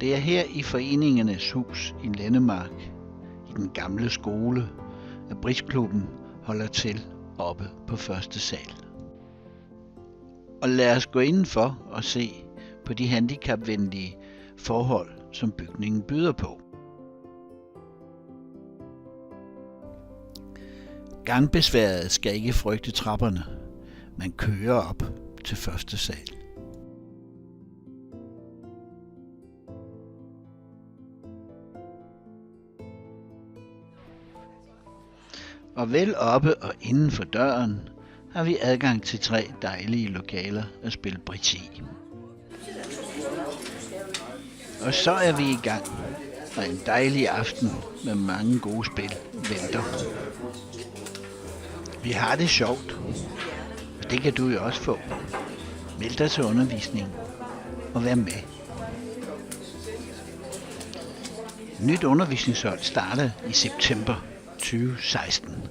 Det er her i Foreningernes Hus i Lennemark, i den gamle skole, at bridgeklubben holder til oppe på første sal. Og lad os gå indenfor og se på de handicapvenlige forhold, som bygningen byder på. Gangbesværede skal ikke frygte trapperne. Man kører op til første sal. Og vel oppe og inden for døren har vi adgang til 3 dejlige lokaler at spille bridge i. Og så er vi i gang, og en dejlig aften med mange gode spil venter. Vi har det sjovt, og det kan du jo også få. Meld dig til undervisning og vær med. Nyt undervisningshold starter i september 2016.